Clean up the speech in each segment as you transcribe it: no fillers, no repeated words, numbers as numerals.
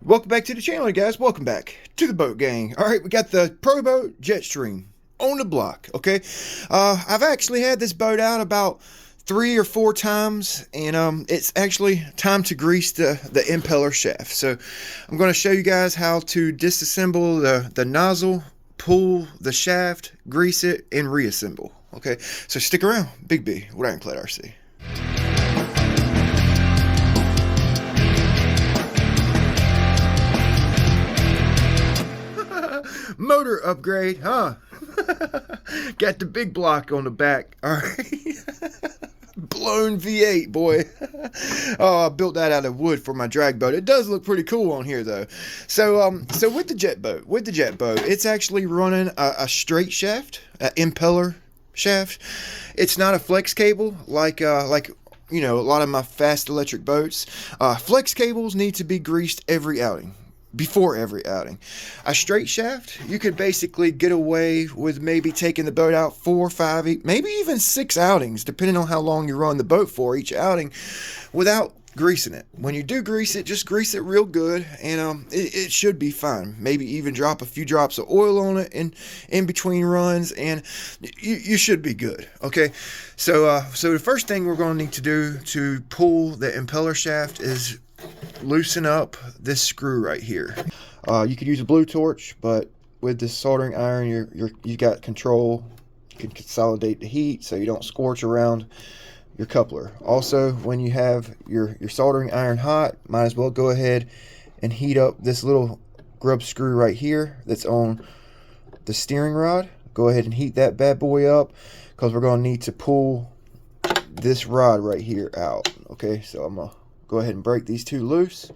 Welcome back to the channel, guys. Welcome back to the boat gang. All right, we got the Proboat Jetstream on the block. Okay, I've actually had this boat out about 3 or 4 times, and it's actually time to grease the impeller shaft. So I'm going to show you guys how to disassemble the nozzle, pull the shaft, grease it, and reassemble. Okay, so stick around. Big B with Ironclad RC. Motor upgrade, huh? Got the big block on the back. All right. Blown V8, boy. Oh, I built that out of wood for my drag boat. It does look pretty cool on here, though. So with the jet boat, it's actually running a straight shaft, an impeller shaft. It's not a flex cable like you know, a lot of my fast electric boats. Flex cables need to be greased every outing. Before every outing. A straight shaft, you could basically get away with maybe taking the boat out 4, 5, maybe even 6 outings, depending on how long you run the boat for each outing, without greasing it. When you do grease it, just grease it real good, and it should be fine. Maybe even drop a few drops of oil on it in between runs, and you should be good. Okay, so the first thing we're going to need to do to pull the impeller shaft is loosen up this screw right here. You could use a blue torch, but with this soldering iron, you got control. You can consolidate the heat so you don't scorch around your coupler. Also, when you have your soldering iron hot, might as well go ahead and heat up this little grub screw right here that's on the steering rod. Go ahead and heat that bad boy up, because we're going to need to pull this rod right here out. Okay, so I'm gonna go ahead and break these 2 loose.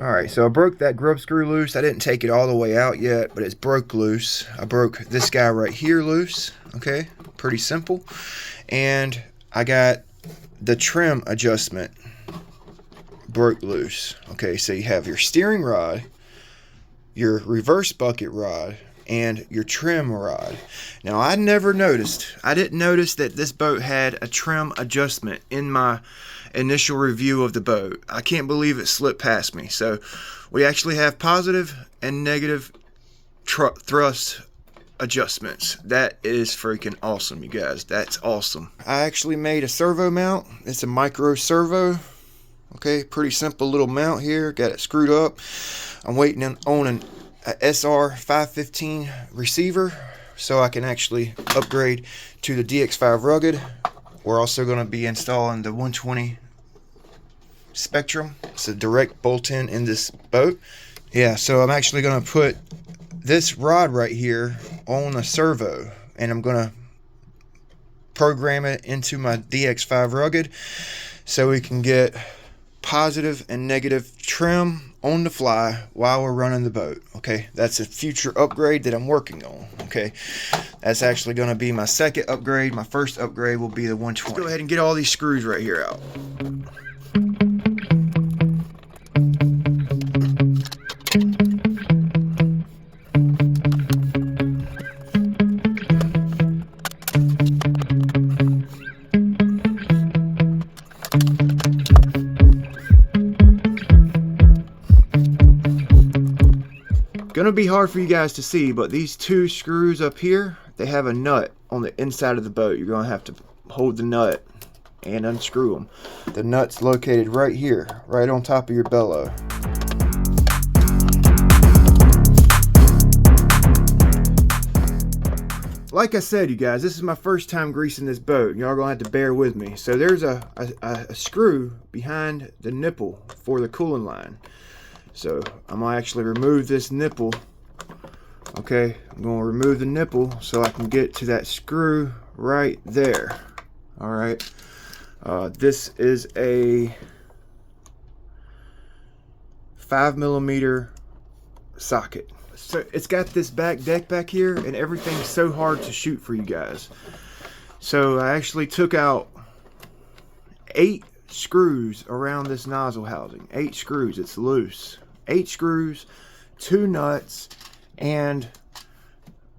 Alright, so I broke that grub screw loose. I didn't take it all the way out yet, but it's broke loose. I broke this guy right here loose. Okay, pretty simple. And I got the trim adjustment broke loose. Okay, so you have your steering rod, your reverse bucket rod, and your trim rod. Now, I didn't notice that this boat had a trim adjustment in my initial review of the boat. I can't believe it slipped past me. So we actually have positive and negative thrust adjustments. That is freaking awesome, you guys. That's awesome. I actually made a servo mount. It's a micro servo. Okay, pretty simple little mount here. Got it screwed up. I'm waiting on an SR 515 receiver so I can actually upgrade to the DX5 rugged. We're also going to be installing the 120 Spectrum. It's a direct bolt-in in this boat. Yeah, so I'm actually going to put this rod right here on a servo, and I'm going to program it into my DX5 rugged so we can get positive and negative trim on the fly while we're running the boat. Okay, that's a future upgrade that I'm working on. Okay, that's actually going to be my second upgrade. My first upgrade will be the 120. Let's go ahead and get all these screws right here out. Gonna be hard for you guys to see, but these 2 screws up here, they have a nut on the inside of the boat. You're gonna have to hold the nut and unscrew them. The nut's located right here, right on top of your bellow. Like I said, you guys, this is my first time greasing this boat. Y'all gonna have to bear with me. So there's a screw behind the nipple for the cooling line. So I'm going to actually remove this nipple. Okay, I'm going to remove the nipple so I can get to that screw right there. Alright, this is a 5mm socket. So it's got this back deck back here, and everything's so hard to shoot for you guys. So I actually took out 8 screws around this nozzle housing. 8 screws, it's loose. 8 screws, 2 nuts, and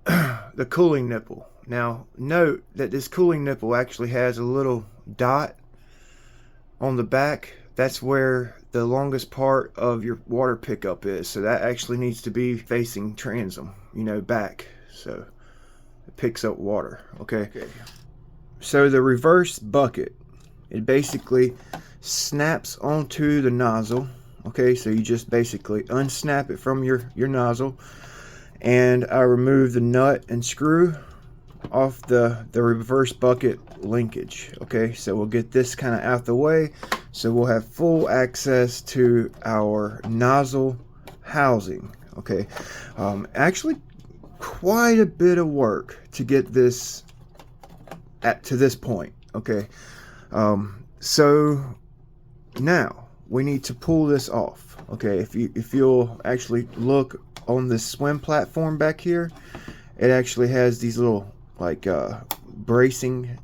the cooling nipple. Now, note that this cooling nipple actually has a little dot on the back. That's where the longest part of your water pickup is. So that actually needs to be facing transom, you know, back, so it picks up water. Okay. So the reverse bucket, it basically snaps onto the nozzle. Okay, so you just basically unsnap it from your nozzle, and I remove the nut and screw off the reverse bucket linkage. Okay, so we'll get this kind of out the way, so we'll have full access to our nozzle housing. Okay, actually quite a bit of work to get this to this point. Okay, so now we need to pull this off. Okay, if you'll actually look on this swim platform back here, it actually has these little like bracing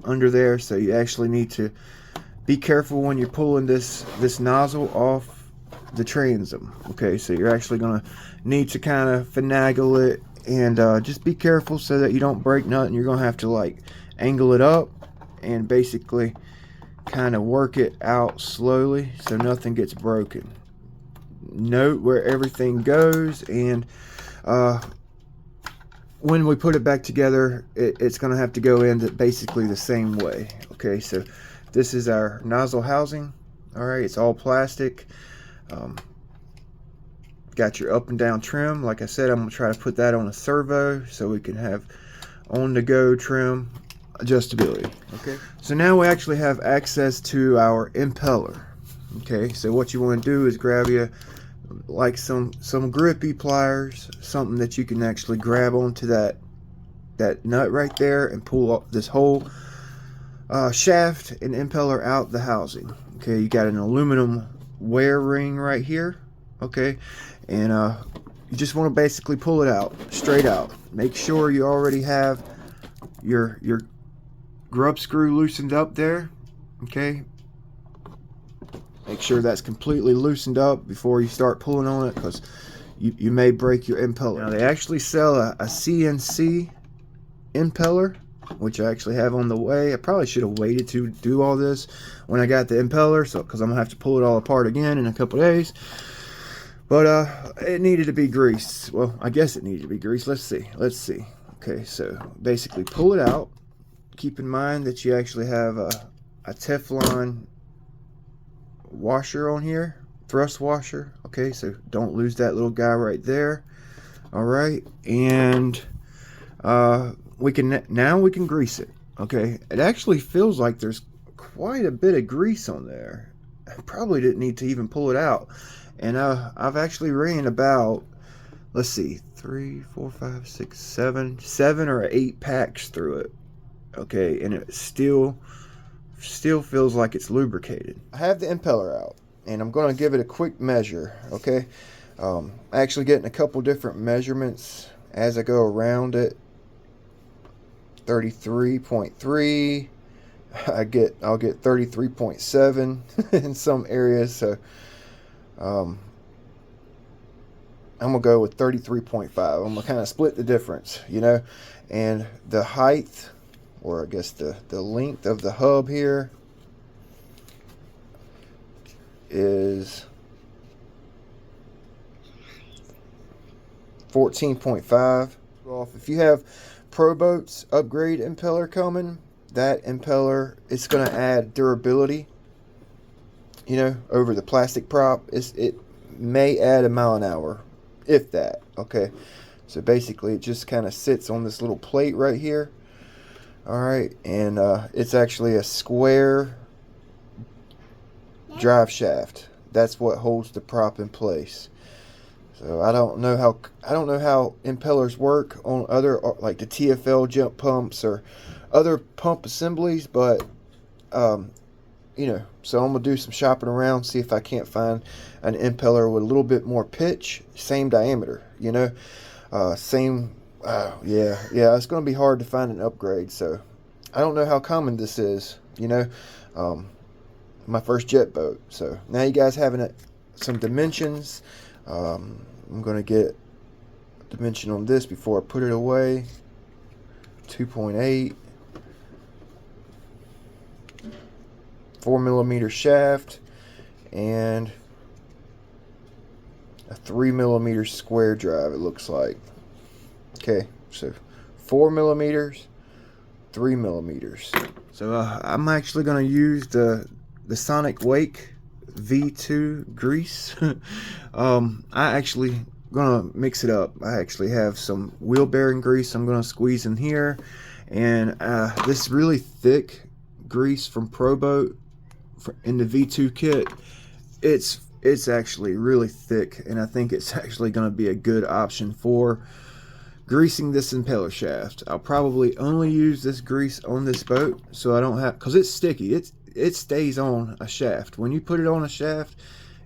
under there, so you actually need to be careful when you're pulling this nozzle off the transom. Okay, so you're actually gonna need to kind of finagle it, and just be careful so that you don't break nothing. You're gonna have to like angle it up and basically kind of work it out slowly so nothing gets broken. Note where everything goes, and when we put it back together, it's going to have to go in basically the same way. Okay, so this is our nozzle housing. All right, it's all plastic. Got your up and down trim. Like I said, I'm going to try to put that on a servo so we can have on-the-go trim adjustability. Okay, so now we actually have access to our impeller. Okay, so what you want to do is grab you like some grippy pliers, something that you can actually grab onto that nut right there and pull up this whole shaft and impeller out the housing. Okay, you got an aluminum wear ring right here. Okay, and you just want to basically pull it out straight out. Make sure you already have your grub screw loosened up there. Okay, make sure that's completely loosened up before you start pulling on it, because you may break your impeller. Now they actually sell a CNC impeller, which I actually have on the way. I probably should have waited to do all this when I got the impeller, so because I'm gonna have to pull it all apart again in a couple days. But it needed to be greased. Well, I guess it needed to be greased. Let's see. Okay, so basically pull it out. Keep in mind that you actually have a Teflon washer on here, thrust washer. Okay, so don't lose that little guy right there. All right, and we can grease it. Okay, it actually feels like there's quite a bit of grease on there. I probably didn't need to even pull it out. And I've actually ran about, let's see, 3, 4, 5, 6, 7 or 8 packs through it. Okay, and it still feels like it's lubricated. I have the impeller out, and I'm going to give it a quick measure. Okay, actually getting a couple different measurements as I go around it. 33.3. I'll get 33.7 in some areas. So I'm gonna go with 33.5. I'm gonna kind of split the difference, you know. And the height, or I guess the length of the hub here is 14.5. If you have Proboat's upgrade impeller coming, that impeller, it's going to add durability, you know, over the plastic prop. It may add 1 mile an hour, if that. Okay, so basically it just kind of sits on this little plate right here. All right, and it's actually a square drive shaft. That's what holds the prop in place. So I don't know how impellers work on other, like the TFL jump pumps or other pump assemblies, but you know, so I'm gonna do some shopping around, see if I can't find an impeller with a little bit more pitch, same diameter, you know, yeah, it's gonna be hard to find an upgrade. So I don't know how common this is, you know, my first jet boat. So now you guys having some dimensions. I'm gonna get a dimension on this before I put it away. 2.8, 4mm shaft, and a 3mm square drive, it looks like. Okay, so 4mm, 3mm. So I'm actually going to use the Sonic Wake V2 grease. I actually gonna mix it up. I actually have some wheel bearing grease I'm gonna squeeze in here, and this really thick grease from Proboat in the V2 kit. It's actually really thick, and I think it's actually going to be a good option for greasing this impeller shaft. I'll probably only use this grease on this boat, so I don't have, because it's sticky. It stays on a shaft. When you put it on a shaft,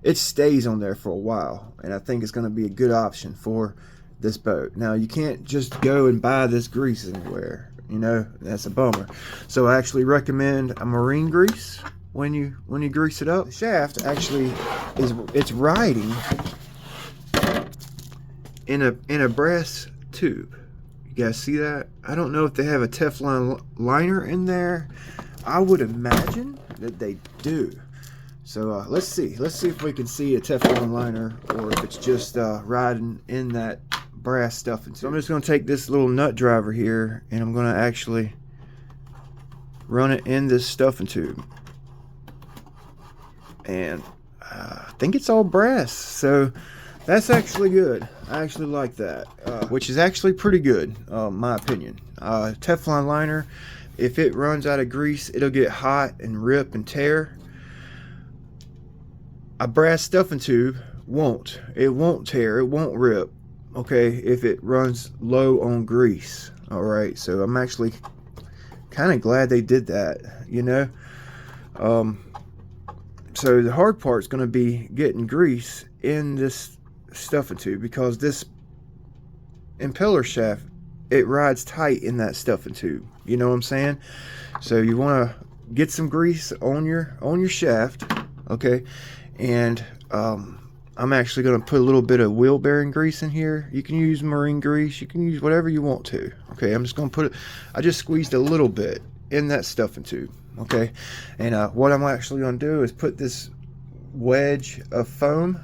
it stays on there for a while, and I think it's going to be a good option for this boat. Now, you can't just go and buy this grease anywhere, you know, that's a bummer. So I actually recommend a marine grease when you grease it up. The shaft actually it's riding in a brass tube. You guys see that? I don't know if they have a Teflon liner in there. I would imagine that they do. So let's see if we can see a Teflon liner, or if it's just riding in that brass stuffing. So I'm just going to take this little nut driver here, and I'm going to actually run it in this stuffing tube. And I think it's all brass, so that's actually good. I actually like that, which is actually pretty good, my opinion. Teflon liner, if it runs out of grease, it'll get hot and rip and tear. A brass stuffing tube won't. It won't tear. It won't rip. Okay, if it runs low on grease. All right, so I'm actually kind of glad they did that. You know. So the hard part is going to be getting grease in this stuffing tube, because this impeller shaft, it rides tight in that stuffing tube. You know what I'm saying? So you want to get some grease on your shaft, okay? And I'm actually going to put a little bit of wheel bearing grease in here. You can use marine grease. You can use whatever you want to. Okay, I'm just going to put it. I just squeezed a little bit in that stuffing tube. Okay, and what I'm actually going to do is put this wedge of foam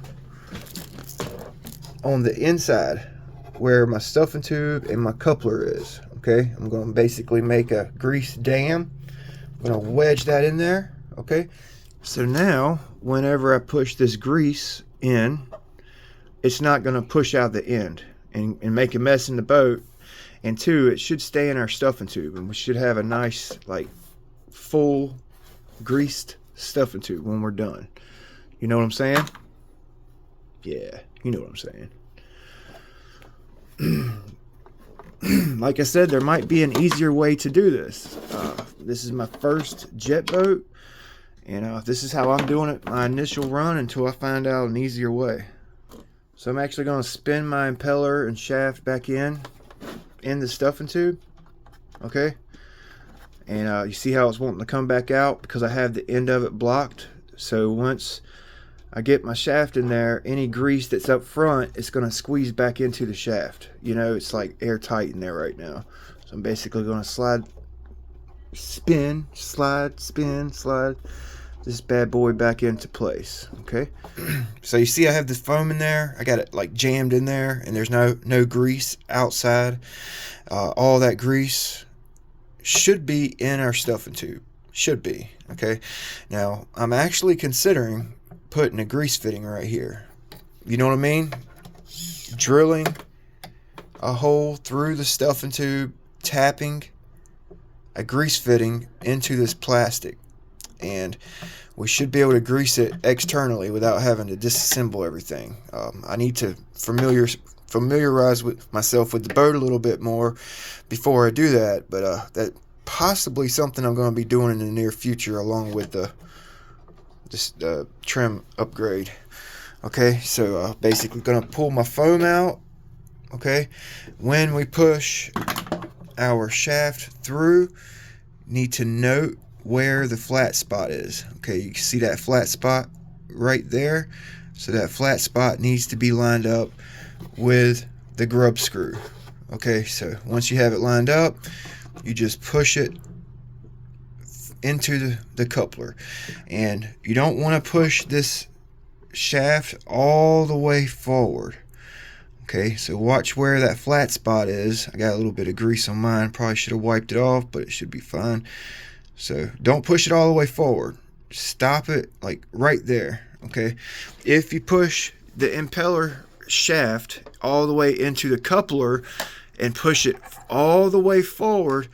on the inside where my stuffing tube and my coupler is. Okay, I'm going to basically make a grease dam. I'm going to wedge that in there. Okay, so now whenever I push this grease in, it's not going to push out the end and make a mess in the boat. And two, it should stay in our stuffing tube, and we should have a nice, like, full greased stuffing tube when we're done. You know what I'm saying? Yeah, you know what I'm saying. Like I said, there might be an easier way to do this. This is my first jet boat, and this is how I'm doing it my initial run until I find out an easier way. So I'm actually going to spin my impeller and shaft back in the stuffing tube. Okay, and you see how it's wanting to come back out because I have the end of it blocked. So once I get my shaft in there, any grease that's up front, it's going to squeeze back into the shaft. You know, it's like airtight in there right now. So I'm basically going to spin, slide this bad boy back into place. Okay, so you see I have this foam in there. I got it like jammed in there, and there's no grease outside. All that grease should be in our stuffing tube. Should be. Okay, now I'm actually considering putting a grease fitting right here. You know what I mean? Drilling a hole through the stuffing tube, tapping a grease fitting into this plastic, and we should be able to grease it externally without having to disassemble everything. I need to familiarize myself with the boat a little bit more before I do that, but that possibly something I'm going to be doing in the near future, along with this trim upgrade. Okay, so basically going to pull my foam out. Okay, when we push our shaft through, need to note where the flat spot is. Okay, you can see that flat spot right there. So that flat spot needs to be lined up with the grub screw. Okay, so once you have it lined up, you just push it into the coupler, and you don't want to push this shaft all the way forward. Okay, so watch where that flat spot is. I got a little bit of grease on mine. Probably should have wiped it off, but it should be fine. So don't push it all the way forward. Stop it like right there. Okay, if you push the impeller shaft all the way into the coupler and push it all the way forward,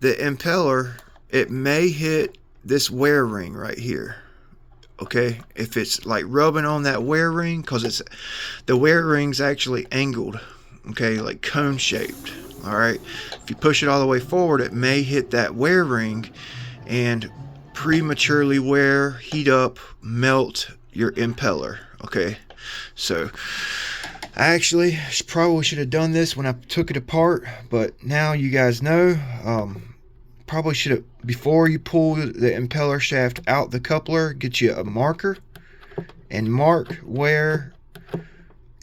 the impeller, it may hit this wear ring right here. Okay, if it's like rubbing on that wear ring, because it's the wear ring's actually angled, okay, like cone shaped. All right, if you push it all the way forward, it may hit that wear ring and prematurely wear, heat up, melt your impeller. Okay, so I actually probably should have done this when I took it apart, but now you guys know. Probably should have, before you pull the impeller shaft out the coupler, get you a marker and mark where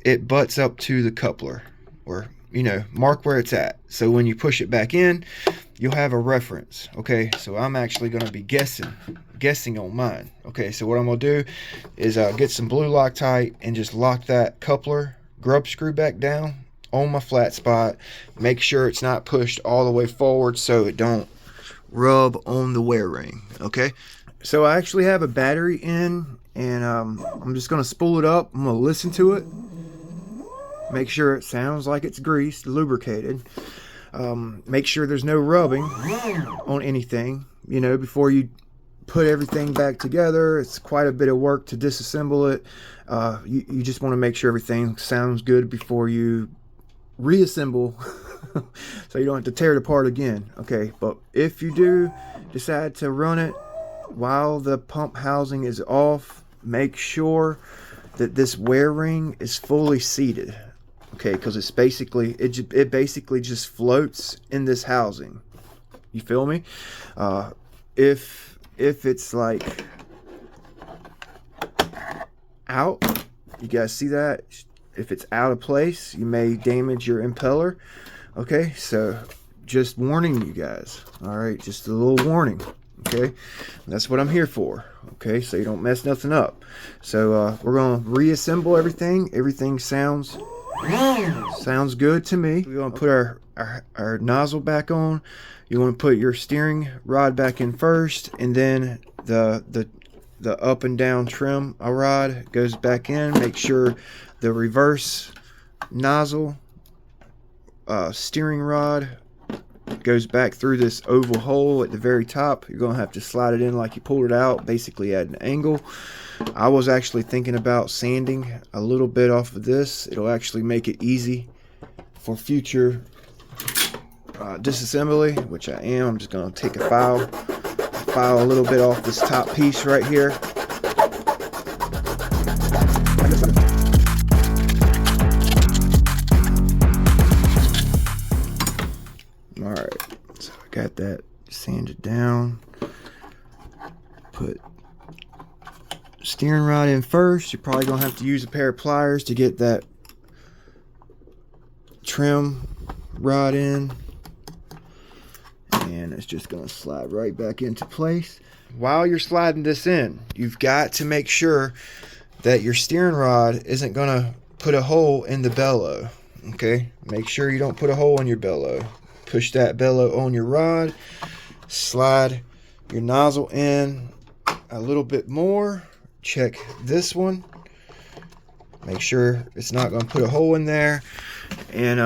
it butts up to the coupler, or mark where it's at, so when you push it back in, you'll have a reference. Okay, so I'm actually going to be guessing on mine. Okay, so what I'm going to do is get some blue Loctite and just lock that coupler grub screw back down on my flat spot. Make sure it's not pushed all the way forward so it don't rub on the wear ring. Okay, so I actually have a battery in, and I'm just going to spool it up. I'm going to listen to it, make sure it sounds like it's greased, lubricated. Make sure there's no rubbing on anything, before you put everything back together. It's quite a bit of work to disassemble it. You just want to make sure everything sounds good before you reassemble so you don't have to tear it apart again. Okay, but if you do decide to run it while the pump housing is off, make sure that this wear ring is fully seated. Okay, because it's basically it basically just floats in this housing. You feel me? If it's like out, you guys see that? If it's out of place, you may damage your impeller. Okay, so just warning you guys. All right, just a little warning. Okay, that's what I'm here for. Okay, so you don't mess nothing up. So we're gonna reassemble everything. Everything sounds good to me. We're gonna put our nozzle back on. You want to put your steering rod back in first, and then the up and down trim rod goes back in. Make sure the reverse nozzle steering rod goes back through this oval hole at the very top. You're gonna have to slide it in like you pulled it out, basically at an angle. I was actually thinking about sanding a little bit off of this. It'll actually make it easy for future disassembly, which I am. I'm just gonna take a file a little bit off this top piece right here. Alright, so I got that sanded down. Put steering rod in first. You're probably gonna have to use a pair of pliers to get that trim rod in, and it's just gonna slide right back into place. While you're sliding this in, you've got to make sure that your steering rod isn't gonna put a hole in the bellow. Okay, make sure you don't put a hole in your bellow. Push that bellow on your rod, slide your nozzle in a little bit more. Check this one, make sure it's not going to put a hole in there, and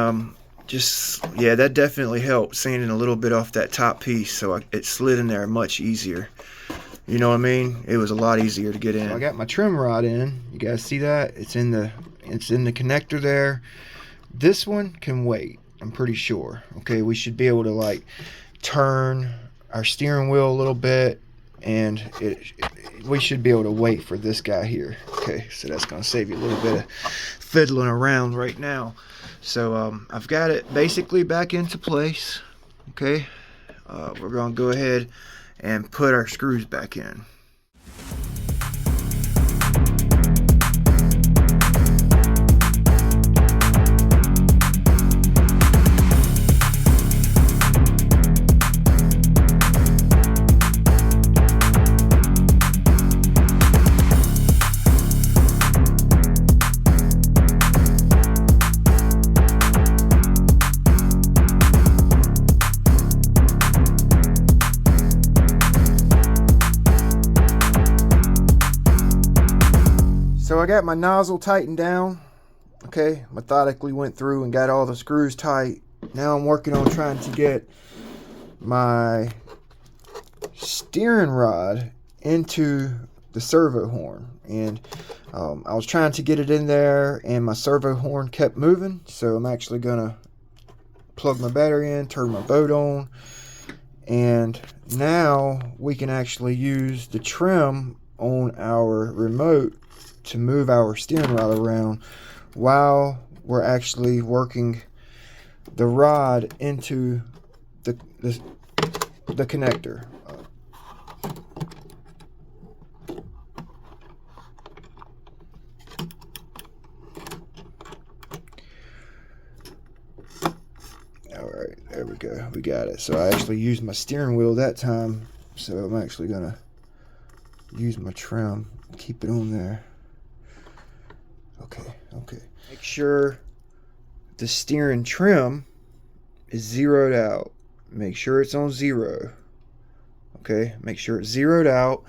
yeah, that definitely helped sanding a little bit off that top piece, so it slid in there much easier. You know what I mean? It was a lot easier to get in. I got my trim rod in. You guys see that? It's in the connector there. This one can wait, I'm pretty sure. Okay, we should be able to like turn our steering wheel a little bit, and we should be able to wait for this guy here. Okay, so that's going to save you a little bit of fiddling around right now. So I've got it basically back into place. Okay, we're going to go ahead and put our screws back in. I got my nozzle tightened down. Okay, methodically went through and got all the screws tight. Now I'm working on trying to get my steering rod into the servo horn, and I was trying to get it in there and my servo horn kept moving, so I'm actually gonna plug my battery in, turn my boat on, and now we can actually use the trim on our remote to move our steering rod around while we're actually working the rod into the connector. Alright, there we go. We got it. So I actually used my steering wheel that time, so I'm actually gonna use my trim, keep it on there. Okay. Make sure the steering trim is zeroed out. Make sure it's on 0. Okay, make sure it's zeroed out.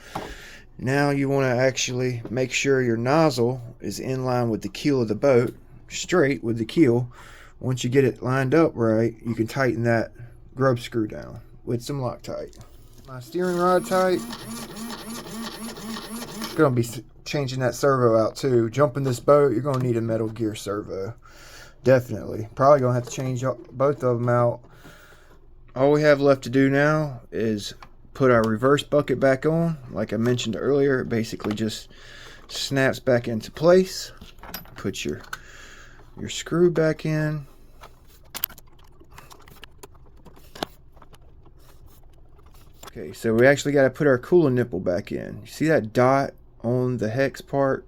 Now you want to actually make sure your nozzle is in line with the keel of the boat, straight with the keel. Once you get it lined up right, you can tighten that grub screw down with some Loctite. My steering rod tight. Gonna be changing that servo out too. Jumping this boat, you're gonna need a metal gear servo. Definitely. Probably gonna have to change both of them out. All we have left to do now is put our reverse bucket back on. Like I mentioned earlier, it basically just snaps back into place. Put your screw back in. Okay, so we actually got to put our coolant nipple back in. You see that dot on the hex part?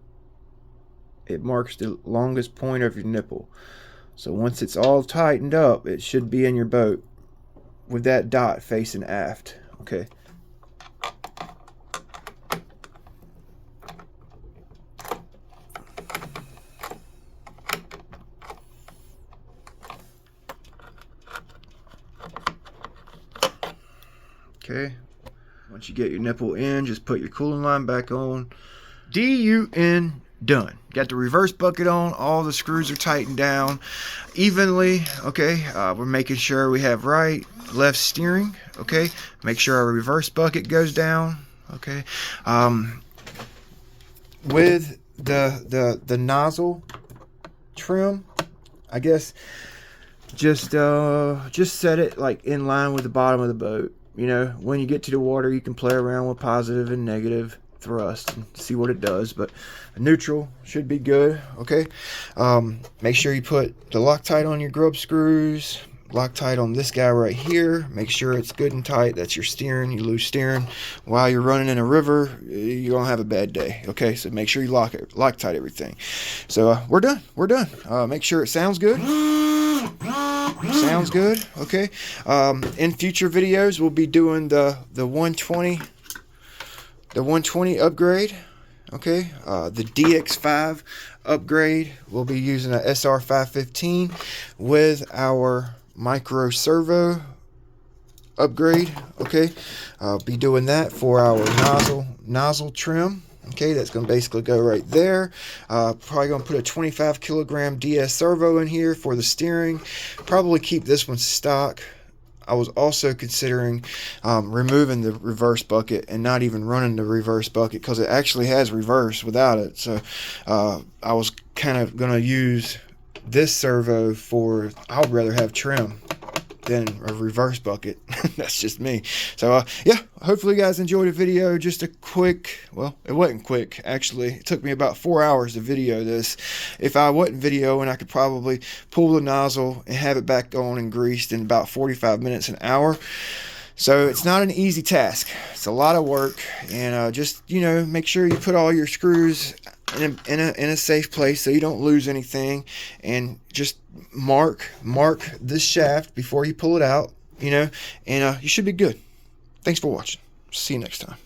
It marks the longest point of your nipple. So once it's all tightened up, it should be in your boat with that dot facing aft. Okay. Okay. Once you get your nipple in, just put your cooling line back on. DUN done. Got the reverse bucket on. All the screws are tightened down evenly. Okay. We're making sure we have right, left steering. Okay. Make sure our reverse bucket goes down. Okay. With the nozzle trim, I guess just set it like in line with the bottom of the boat. You know, when you get to the water, you can play around with positive and negative thrust and see what it does, but neutral should be good. Okay. Make sure you put the Loctite on your grub screws, Loctite on this guy right here. Make sure it's good and tight. That's your steering. You lose steering while you're running in a river, you're gonna have a bad day. Okay, so make sure you Loctite everything. So we're done. Make sure it sounds good. Sounds good. Okay. In future videos, we'll be doing the 120 upgrade. Okay. The DX5 upgrade. We'll be using a SR515 with our micro servo upgrade. Okay. Be doing that for our nozzle trim. Okay, that's going to basically go right there. Probably going to put a 25 kilogram DS servo in here for the steering. Probably keep this one stock. I was also considering removing the reverse bucket and not even running the reverse bucket because it actually has reverse without it. So I was kind of going to use this servo for, I'd rather have trim than a reverse bucket. That's just me. So yeah, hopefully you guys enjoyed the video. Just a quick, well, it wasn't quick actually. It took me about 4 hours to video this. If I wasn't videoing, I could probably pull the nozzle and have it back on and greased in about 45 minutes, an hour. So it's not an easy task. It's a lot of work, and just, you know, make sure you put all your screws in a safe place so you don't lose anything, and just mark this shaft before you pull it out, you know, and you should be good. Thanks for watching. See you next time.